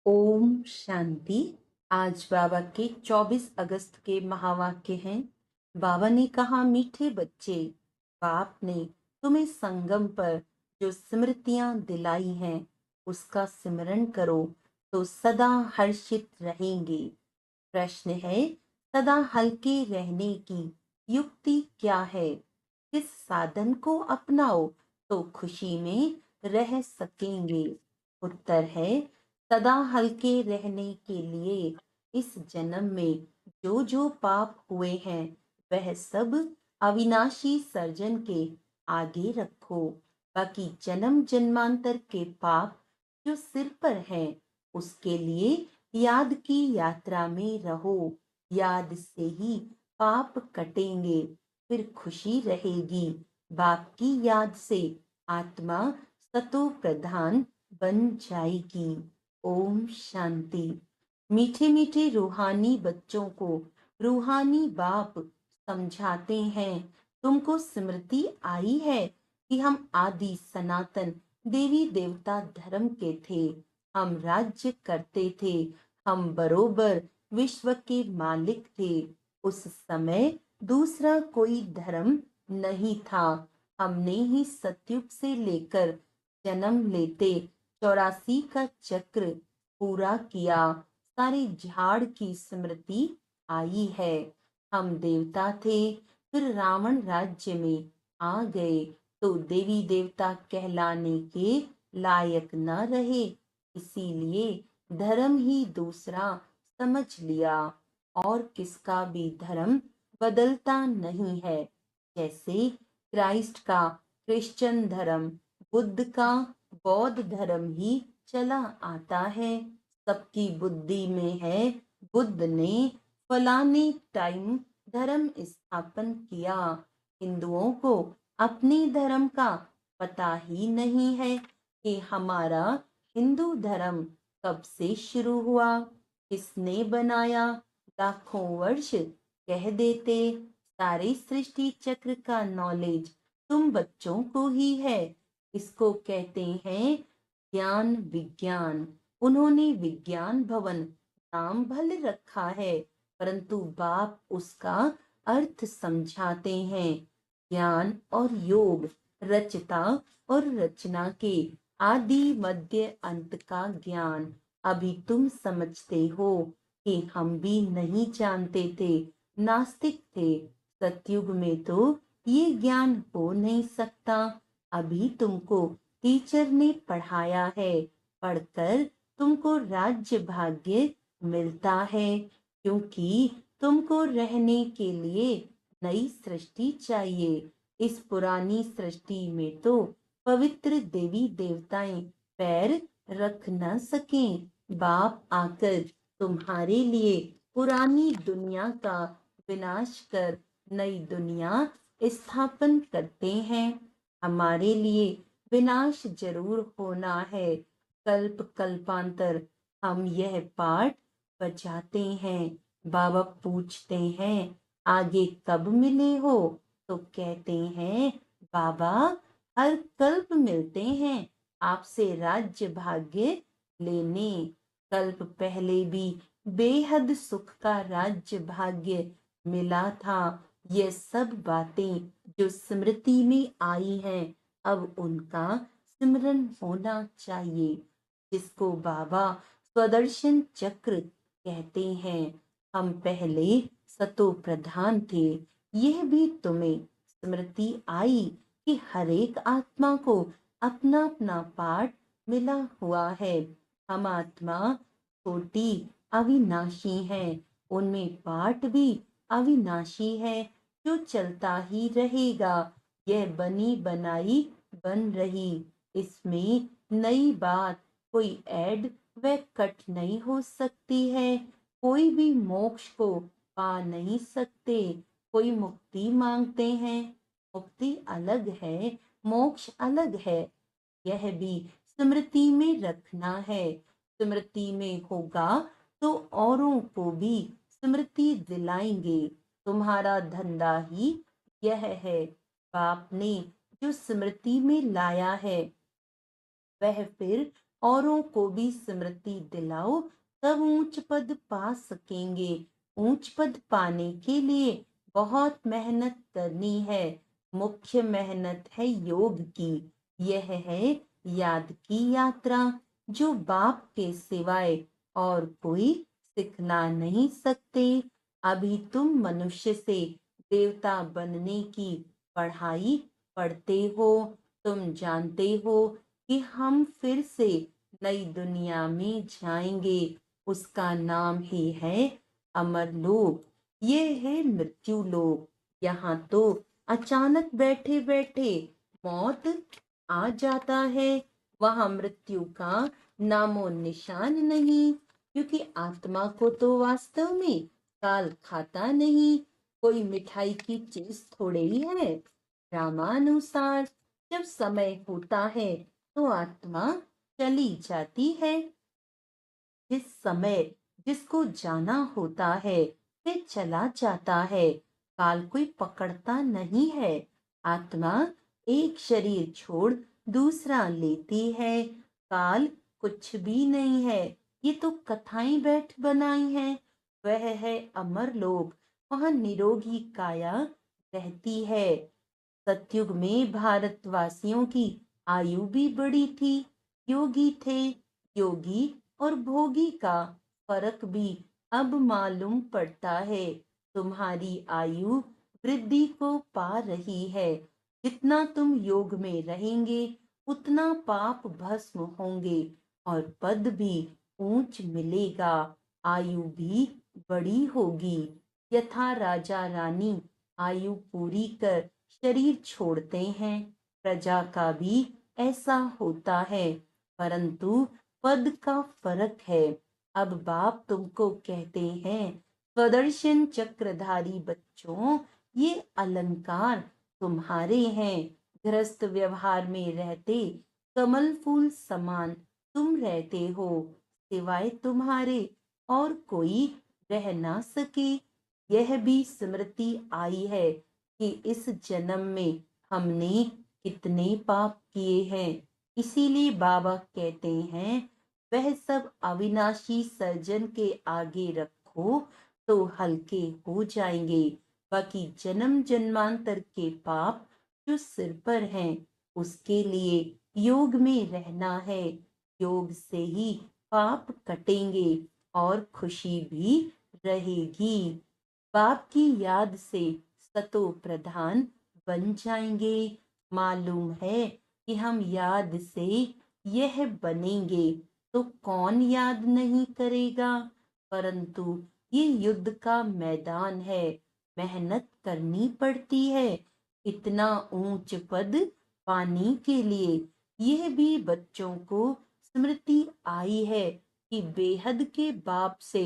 ओम शांति। आज बाबा के 24 अगस्त के महावाक्य हैं। बाबा ने कहा, मीठे बच्चे, बाप ने तुम्हें संगम पर जो स्मृतियां दिलाई हैं उसका सिमरन करो तो सदा हर्षित रहेंगे। प्रश्न है, सदा हल्के रहने की युक्ति क्या है? किस साधन को अपनाओ तो खुशी में रह सकेंगे? उत्तर है, सदा हल्के रहने के लिए इस जन्म में जो जो पाप हुए हैं वह सब अविनाशी सर्जन के आगे रखो। बाकी जन्म जन्मांतर के पाप जो सिर पर हैं उसके लिए याद की यात्रा में रहो। याद से ही पाप कटेंगे, फिर खुशी रहेगी। बाप की याद से आत्मा सतो प्रधान बन जाएगी। ओम शांति। मीठे मीठे रूहानी बच्चों को रूहानी बाप समझाते हैं, तुमको स्मृति आई है कि हम आदि सनातन देवी देवता धर्म के थे। हम राज्य करते थे, हम बरोबर विश्व के मालिक थे। उस समय दूसरा कोई धर्म नहीं था। हमने ही सतयुग से लेकर जन्म लेते 84 का चक्र पूरा किया। सारे झाड़ की स्मृति आई है। हम देवता थे, फिर रावण राज्य में आ गए तो देवी देवता कहलाने के लायक न रहे, इसीलिए धर्म ही दूसरा समझ लिया। और किसका भी धर्म बदलता नहीं है। जैसे क्राइस्ट का क्रिश्चियन धर्म, बुद्ध का बौद्ध धर्म ही चला आता है। सबकी बुद्धि में है बुद्ध ने फलाने टाइम धर्म स्थापन किया। हिंदुओं को अपने धर्म का पता ही नहीं है कि हमारा हिंदू धर्म कब से शुरू हुआ, किसने बनाया। लाखों वर्ष कह देते, सारे सृष्टि चक्र का नॉलेज तुम बच्चों को ही है। इसको कहते हैं ज्ञान विज्ञान। उन्होंने विज्ञान भवन नाम भले रखा है, परंतु बाप उसका अर्थ समझाते हैं। ज्ञान और योग, रचता और रचना के आदि मध्य अंत का ज्ञान अभी तुम समझते हो कि हम भी नहीं जानते थे, नास्तिक थे। सतयुग में तो ये ज्ञान हो नहीं सकता। अभी तुमको टीचर ने पढ़ाया है, पढ़कर तुमको राज्य भाग्य मिलता है, क्योंकि तुमको रहने के लिए नई सृष्टि चाहिए। इस पुरानी सृष्टि में तो पवित्र देवी देवताएं पैर रख न सकें। बाप आकर तुम्हारे लिए पुरानी दुनिया का विनाश कर नई दुनिया स्थापन करते हैं। हमारे लिए विनाश जरूर होना है। कल्प कल्पांतर हम यह पाठ बजाते हैं। बाबा पूछते हैं, आगे कब मिले हो? तो कहते हैं, बाबा हर कल्प मिलते हैं आपसे राज्य भाग्य लेने। कल्प पहले भी बेहद सुख का राज्य भाग्य मिला था। ये सब बातें जो स्मृति में आई हैं, अब उनका सिमरन होना चाहिए, जिसको बाबा स्वदर्शन चक्र कहते हैं। हम पहले सतो प्रधान थे। यह भी तुम्हें स्मृति आई कि हर एक आत्मा को अपना अपना पाठ मिला हुआ है। हम आत्मा छोटी अविनाशी है, उनमें पाठ भी अविनाशी है जो चलता ही रहेगा। यह बनी बनाई बन रही, इसमें नई बात कोई ऐड व कट नहीं हो सकती है। कोई भी मोक्ष को पा नहीं सकते। कोई मुक्ति मांगते हैं, मुक्ति अलग है, मोक्ष अलग है। यह भी स्मृति में रखना है। स्मृति में होगा तो औरों को भी स्मृति दिलाएंगे। तुम्हारा धंधा ही यह है। बाप ने जो स्मृति में लाया है वह फिर औरों को भी स्मृति दिलाओ, तब ऊंच पद पा सकेंगे। ऊंच पद पाने के लिए बहुत मेहनत करनी है। मुख्य मेहनत है योग की। यह है याद की यात्रा, जो बाप के सिवाय और कोई सिखला नहीं सकते। अभी तुम मनुष्य से देवता बनने की पढ़ाई पढ़ते हो। तुम जानते हो कि हम फिर से नई दुनिया में जाएंगे। उसका नाम ही है अमर लोक। ये है मृत्यु लोक। यहाँ तो अचानक बैठे बैठे मौत आ जाता है। वहां मृत्यु का नामो निशान नहीं, क्योंकि आत्मा को तो वास्तव में काल खाता नहीं। कोई मिठाई की चीज थोड़े ही है। रामानुसार जब समय होता है तो आत्मा चली जाती है। जिस समय जिसको जाना होता है वे चला जाता है। काल कोई पकड़ता नहीं है। आत्मा एक शरीर छोड़ दूसरा लेती है। काल कुछ भी नहीं है। ये तो कथाएं बैठ बनाई हैं। वह है अमर लोक। वहां निरोगी काया रहती है। सतयुग में भारतवासियों की आयु भी बड़ी थी। योगी थे। योगी और भोगी का फर्क भी अब मालूम पड़ता है। तुम्हारी आयु वृद्धि को पा रही है। जितना तुम योग में रहेंगे उतना पाप भस्म होंगे और पद भी ऊंच मिलेगा। आयु भी बड़ी होगी। यथा राजा रानी आयु पूरी कर शरीर छोड़ते हैं, प्रजा का भी ऐसा होता है। परंतु पद का फर्क है। अब बाप तुमको कहते हैं, स्वदर्शन चक्रधारी बच्चों, ये अलंकार तुम्हारे हैं। गृहस्थ व्यवहार में रहते कमल फूल समान तुम रहते हो। सिवाय तुम्हारे और कोई रह ना सके। यह भी स्मृति आई है कि इस जन्म में हमने कितने पाप किए हैं। इसीलिए बाबा कहते हैं, वह सब अविनाशी सर्जन के आगे रखो तो हल्के हो जाएंगे। बाकी जन्म जन्मांतर के पाप जो सिर पर हैं, उसके लिए योग में रहना है। योग से ही पाप कटेंगे और खुशी भी रहेगी। बाप की याद से सतो प्रधान बन जाएंगे। मालूम है कि हम याद से यह बनेंगे तो कौन याद नहीं करेगा। परंतु ये युद्ध का मैदान है। मेहनत करनी पड़ती है। इतना ऊंच पद पाने के लिए यह भी बच्चों को स्मृति आई है कि बेहद के बाप से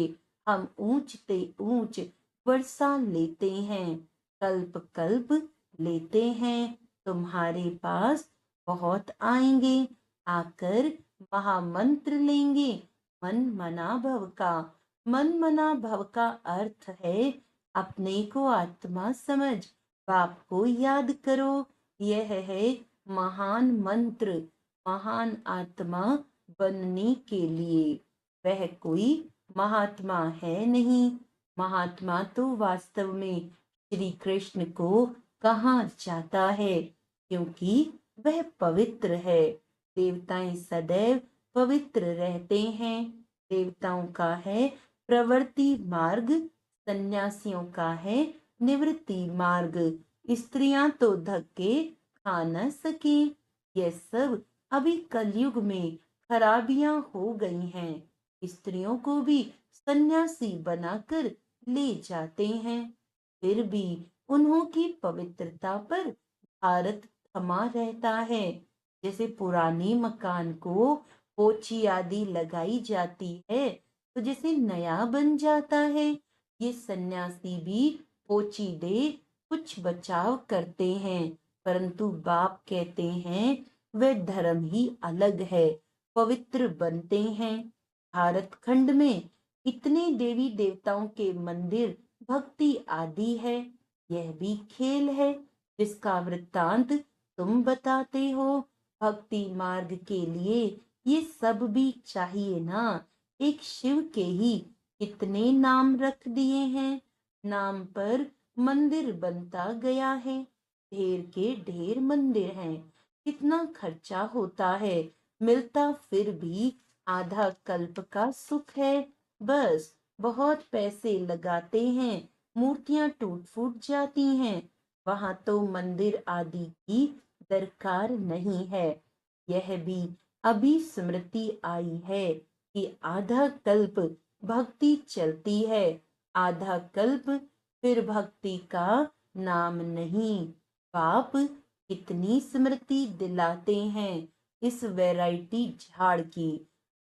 हम ऊंचते ऊंच वर्षा लेते हैं, कल्प कल्प लेते हैं। तुम्हारे पास बहुत आएंगे, आकर महामंत्र लेंगे मन मना भव का। मन मना भव का अर्थ है अपने को आत्मा समझ, बाप को याद करो। यह है महान मंत्र। महान आत्मा बनने के लिए वह कोई महात्मा है नहीं। महात्मा तो वास्तव में श्री कृष्ण को कहा जाता है, क्योंकि वह पवित्र है। देवताएं सदैव पवित्र रहते हैं। देवताओं का है प्रवृत्ति मार्ग, सन्यासियों का है निवृत्ति मार्ग। स्त्रियां तो धक्के खा न सके। यह सब अभी कलयुग में खराबियां हो गई हैं। स्त्रियों को भी सन्यासी बनाकर ले जाते हैं। फिर भी उन्हों की पवित्रता पर भारत थमा रहता है। जैसे पुराने मकान को पोची आदि लगाई जाती है तो जैसे नया बन जाता है। ये सन्यासी भी पोची दे कुछ बचाव करते हैं। परंतु बाप कहते हैं वह धर्म ही अलग है, पवित्र बनते हैं। भारत खंड में इतने देवी देवताओं के मंदिर भक्ति आदि है। यह भी खेल है जिसका वृत्तांत तुम बताते हो। भक्ति मार्ग के लिए ये सब भी चाहिए ना। एक शिव के ही कितने नाम रख दिए हैं। नाम पर मंदिर बनता गया है। ढेर के ढेर मंदिर हैं। कितना खर्चा होता है, मिलता फिर भी आधा कल्प का सुख है। बस बहुत पैसे लगाते हैं, मूर्तियां टूट फूट जाती हैं। वहां तो मंदिर आदि की दरकार नहीं है। यह भी अभी स्मृति आई है कि आधा कल्प भक्ति चलती है, आधा कल्प फिर भक्ति का नाम नहीं। बाप कितनी स्मृति दिलाते हैं इस वैरायटी झाड़ की।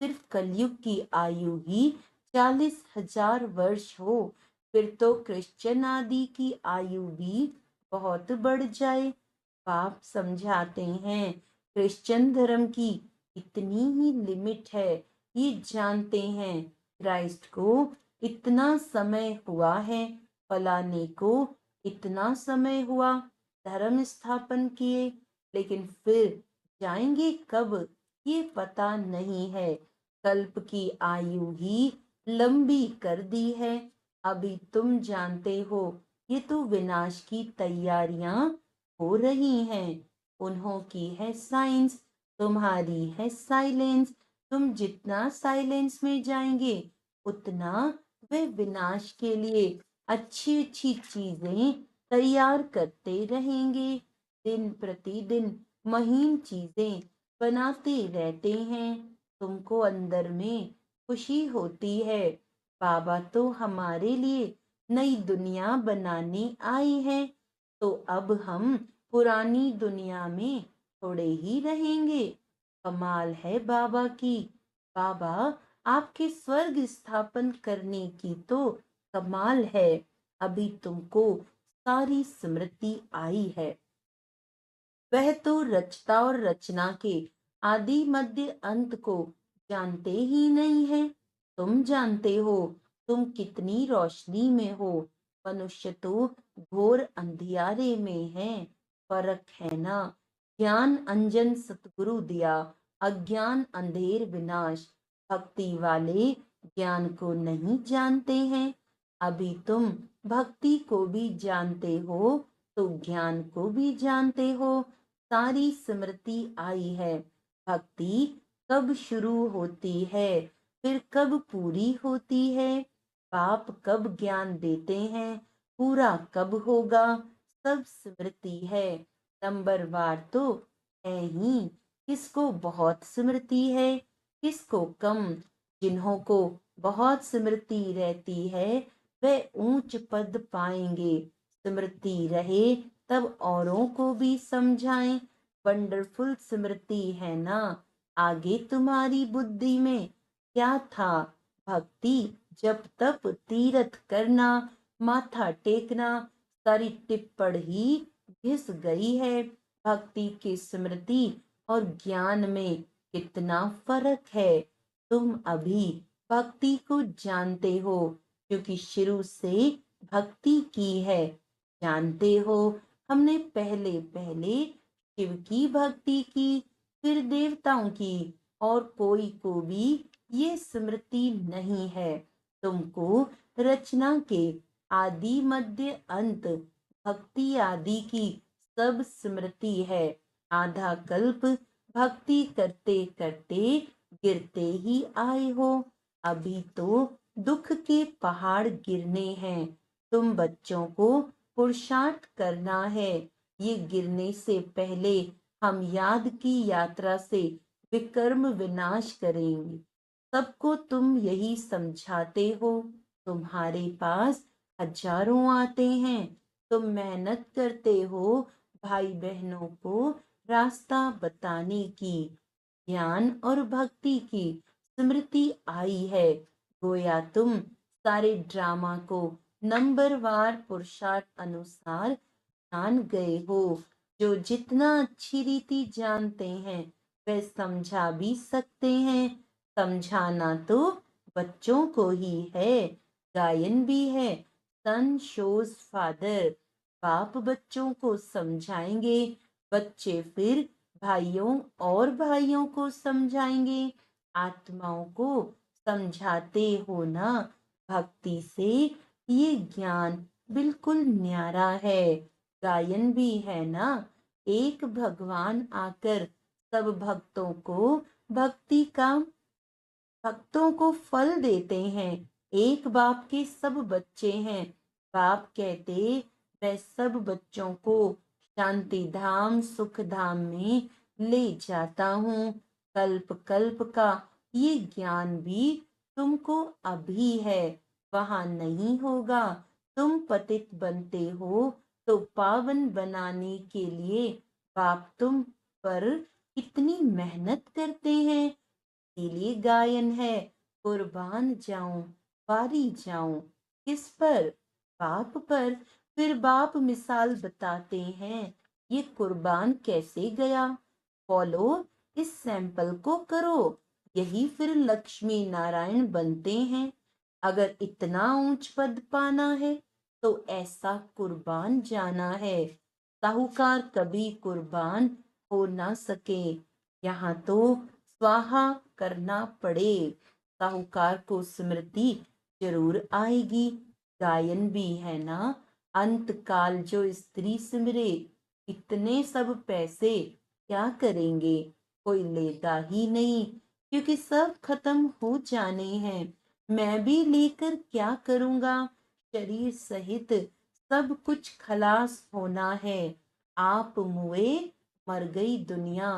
सिर्फ कलयुग की आयु ही 40,000 वर्ष हो, फिर तो क्रिश्चियन आदि की आयु भी बहुत बढ़ जाए। बाप समझाते हैं क्रिश्चियन धर्म की इतनी ही लिमिट है। ये जानते हैं क्राइस्ट को इतना समय हुआ है, फलाने को इतना समय हुआ धर्म स्थापन किए, लेकिन फिर जाएंगे कब ये पता नहीं है। कल्प की आयु ही लंबी कर दी है। अभी तुम जानते हो ये तो विनाश की तैयारियां हो रही हैं। उन्हों की है साइंस, तुम्हारी है साइलेंस। तुम जितना साइलेंस में जाएंगे उतना वे विनाश के लिए अच्छी अच्छी चीजें तैयार करते रहेंगे। दिन प्रतिदिन महीन चीजें बनाते रहते हैं। तुमको अंदर में खुशी होती है। बाबा तो हमारे लिए नई दुनिया बनाने आए हैं, तो अब हम पुरानी दुनिया में थोड़े ही रहेंगे। कमाल है बाबा की। बाबा आपके स्वर्ग स्थापन करने की तो कमाल है। अभी तुमको सारी स्मृति आई है। वह तो रचता और रचना के आदि मध्य अंत को जानते ही नहीं है। तुम जानते हो तुम कितनी रोशनी में हो। मनुष्य तो घोर अंधियारे में है। फर्क है ना। ज्ञान अंजन सतगुरु दिया, अज्ञान अंधेर विनाश। भक्ति वाले ज्ञान को नहीं जानते हैं। अभी तुम भक्ति को भी जानते हो तो ज्ञान को भी जानते हो। सारी स्मृति आई है। भक्ति कब शुरू होती है, फिर कब पूरी होती है। बाप कब ज्ञान देते हैं, पूरा कब होगा, सब स्मृति है। नंबरवार तो है ही। किसको बहुत स्मृति है, किसको कम। जिन्हों को बहुत स्मृति रहती है वे ऊंच पद पाएंगे। स्मृति रहे तब औरों को भी समझाएं। वंडरफुल स्मृति है ना। आगे तुम्हारी बुद्धि में क्या था। भक्ति जब तप तीरथ करना, माथा टेकना, सारी टिप्पण ही घिस गई है। भक्ति की स्मृति और ज्ञान में कितना फर्क है। तुम अभी भक्ति को जानते हो क्योंकि शुरू से भक्ति की है। जानते हो हमने पहले पहले शिव की भक्ति की, फिर देवताओं की, और कोई को भी ये स्मृति नहीं है। तुमको रचना के आदि मध्य अंत भक्ति आदि की सब स्मृति है। आधा कल्प भक्ति करते करते गिरते ही आए हो। अभी तो दुख के पहाड़ गिरने हैं। तुम बच्चों को पुरुषार्थ करना है। ये गिरने से पहले हम याद की यात्रा से विकर्म विनाश करेंगे। सबको तुम यही समझाते हो। तुम्हारे पास हजारों आते हैं। तुम मेहनत करते हो भाई बहनों को रास्ता बताने की। ज्ञान और भक्ति की स्मृति आई है। गोया तुम सारे ड्रामा को नंबरवार पुरुषार्थ अनुसार जान गए हो। जो जितना अच्छी रीति जानते हैं वे समझा भी सकते हैं। समझाना तो बच्चों को ही है। गायन भी है, सन शोज फादर। बाप बच्चों को समझाएंगे, बच्चे फिर भाइयों को समझाएंगे, आत्माओं को समझाते हो ना। भक्ति से ये ज्ञान बिल्कुल न्यारा है। गायन भी है ना, एक भगवान आकर सब भक्तों को फल देते हैं। एक बाप के सब बच्चे हैं। बाप कहते, मैं सब बच्चों को शांति धाम सुख धाम में ले जाता हूँ। कल्प कल्प का ये ज्ञान भी तुमको अभी है, वहां नहीं होगा। तुम पतित बनते हो तो पावन बनाने के लिए बाप तुम पर इतनी मेहनत करते हैं। इसीलिए गायन है, कुर्बान जाऊं वारी जाऊं। किस पर? बाप पर। फिर बाप मिसाल बताते हैं, ये कुर्बान कैसे गया। फॉलो इस सैंपल को करो, यही फिर लक्ष्मी नारायण बनते हैं। अगर इतना ऊंच पद पाना है तो ऐसा कुर्बान जाना है। साहूकार कभी कुर्बान हो ना सके, यहाँ तो स्वाहा करना पड़े। साहूकार को स्मृति जरूर आएगी। गायन भी है ना, अंत काल जो स्त्री सिमरे, इतने सब पैसे क्या करेंगे, कोई लेता ही नहीं, क्योंकि सब खत्म हो जाने हैं। मैं भी लेकर क्या करूंगा, शरीर सहित सब कुछ खलास होना है। आप मुए मर गई दुनिया,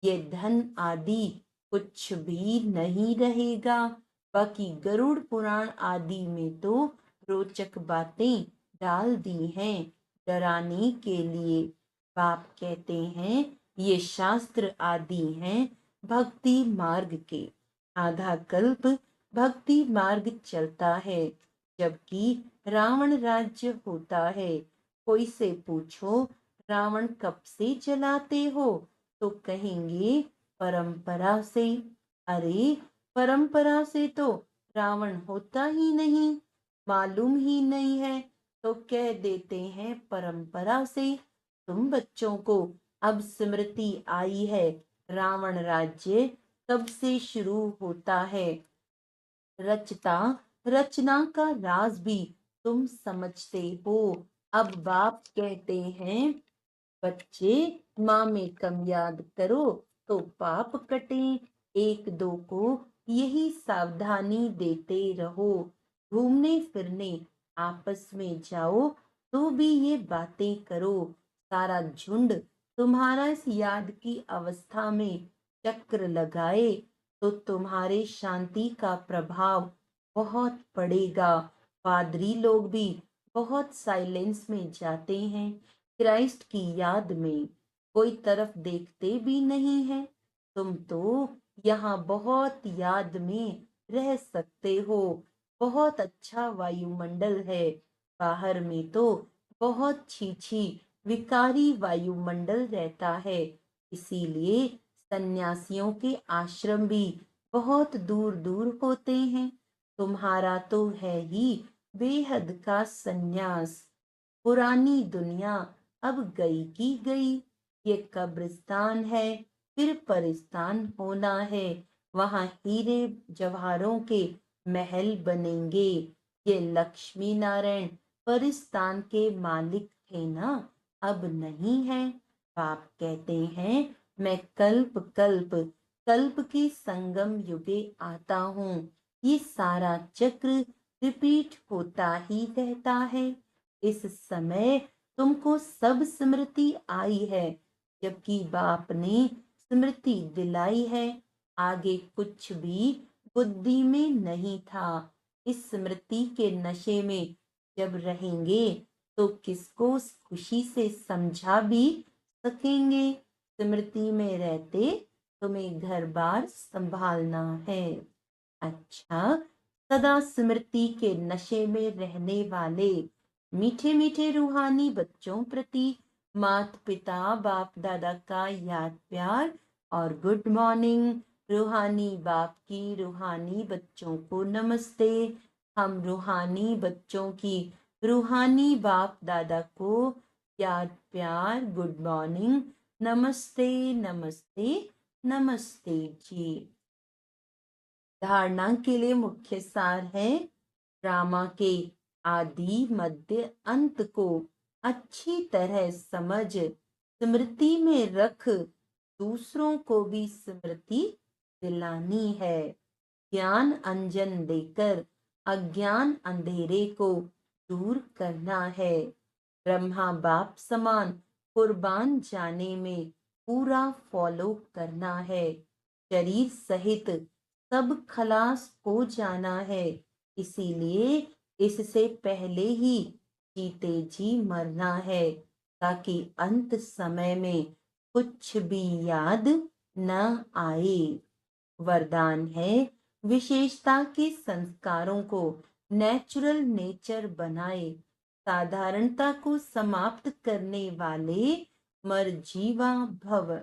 ये धन आदि कुछ भी नहीं रहेगा। बाकी गरुड़ पुराण आदि में तो रोचक बातें डाल दी हैं डराने के लिए। बाप कहते हैं ये शास्त्र आदि हैं भक्ति मार्ग के। आधा कल्प भक्ति मार्ग चलता है, जबकि रावण राज्य होता है। कोई से पूछो रावण कब से जलाते हो, तो कहेंगे परंपरा से। अरे परंपरा से तो रावण होता ही नहीं, मालूम ही नहीं है तो कह देते हैं परंपरा से। तुम बच्चों को अब स्मृति आई है, रावण राज्य कब से शुरू होता है। रचता रचना का राज भी तुम समझते हो। अब बाप कहते हैं बच्चे माँ में कम याद करो तो पाप कटे। एक दो को यही सावधानी देते रहो। घूमने फिरने आपस में जाओ तो भी ये बातें करो। सारा झुंड तुम्हारा इस याद की अवस्था में चक्र लगाए तो तुम्हारे शांति का प्रभाव बहुत पड़ेगा। पादरी लोग भी बहुत साइलेंस में जाते हैं, क्राइस्ट की याद में, कोई तरफ देखते भी नहीं है। तुम तो यहाँ बहुत याद में रह सकते हो। बहुत अच्छा वायुमंडल है। बाहर में तो बहुत छी विकारी वायुमंडल रहता है। इसीलिए सन्यासियों के आश्रम भी बहुत दूर दूर होते हैं। तुम्हारा तो है ही बेहद का सन्यास। पुरानी दुनिया अब गई की गई, ये कब्रिस्तान है, फिर परिस्तान होना है। वहां हीरे जवाहरों के महल बनेंगे। ये लक्ष्मी नारायण परिस्तान के मालिक थे ना, अब नहीं है। बाप कहते हैं मैं कल्प कल्प कल्प के संगम युगे आता हूँ। ये सारा चक्र रिपीट होता ही रहता है। इस समय तुमको सब स्मृति आई है, जबकि बाप ने स्मृति दिलाई है। आगे कुछ भी बुद्धि में नहीं था। इस स्मृति के नशे में जब रहेंगे तो किसको खुशी से समझा भी सकेंगे। स्मृति में रहते तुम्हें घर बार संभालना है। अच्छा, सदा स्मृति के नशे में रहने वाले मीठे मीठे रूहानी बच्चों प्रति माता पिता बाप दादा का याद प्यार और गुड मॉर्निंग। रूहानी बाप की रूहानी बच्चों को नमस्ते। हम रूहानी बच्चों की रूहानी बाप दादा को याद प्यार गुड मॉर्निंग। नमस्ते, नमस्ते, नमस्ते जी। धारणा के लिए मुख्य सार है, ड्रामा के आदि मध्य अंत को अच्छी तरह समझ स्मृति में रख दूसरों को भी स्मृति दिलानी है। ज्ञान अंजन देकर अज्ञान अंधेरे को दूर करना है। ब्रह्मा बाप समान कुर्बान जाने में पूरा फॉलो करना है। शरीर सहित सब खलास हो जाना है, इसीलिए इससे पहले ही जीते जी मरना है, ताकि अंत समय में कुछ भी याद न आए। वरदान है, विशेषता के संस्कारों को नेचुरल नेचर बनाए, साधारणता को समाप्त करने वाले मरजीवा भव।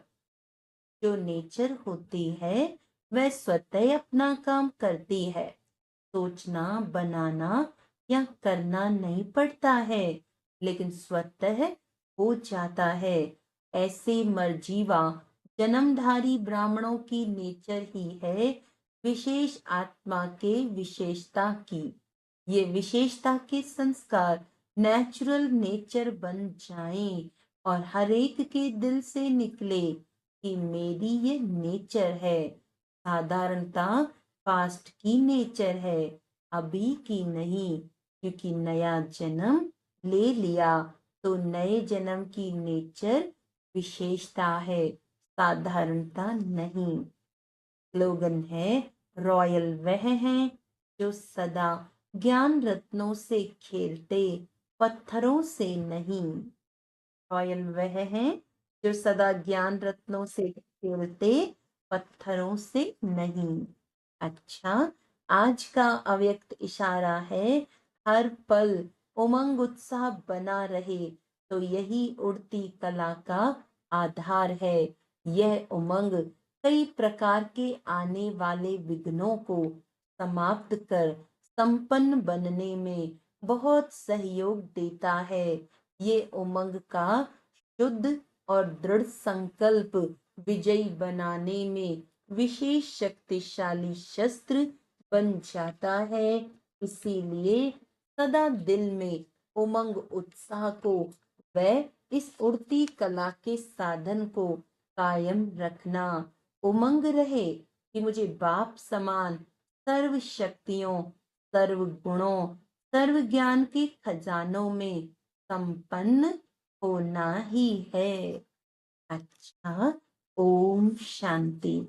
जो नेचर होती है वह स्वतः अपना काम करती है, सोचना बनाना या करना नहीं पड़ता है, लेकिन स्वतः हो जाता है। ऐसे मर्जीवा जन्मधारी ब्राह्मणों की नेचर ही है विशेष आत्मा के विशेषता की। ये विशेषता के संस्कार नेचुरल नेचर बन जाएं और हर एक के दिल से निकले कि मेरी ये नेचर है। साधारणता पास्ट की नेचर है, अभी की नहीं, क्योंकि नया जन्म ले लिया तो नए जन्म की नेचर विशेषता है, साधारणता नहीं। स्लोगन है, रॉयल वह हैं जो सदा ज्ञान रत्नों से खेलते, पत्थरों से नहीं। रॉयल वह हैं जो सदा ज्ञान रत्नों से खेलते, पत्थरों से नहीं। अच्छा, आज का अव्यक्त इशारा है, हर पल उमंग उत्साह बना रहे, तो यही उड़ती कला का आधार है। यह उमंग कई प्रकार के आने वाले विघ्नों को समाप्त कर संपन्न बनने में बहुत सहयोग देता है। ये उमंग का शुद्ध और दृढ़ संकल्प विजयी बनाने में विशेष शक्तिशाली शस्त्र बन जाता है। इसीलिए सदा दिल में उमंग उत्साह को व इस उड़ती कला के साधन को कायम रखना। उमंग रहे कि मुझे बाप समान सर्व शक्तियों, सर्व गुणों, सर्व ज्ञान के खजानों में संपन्न होना ही है। अच्छा, ओम शांति।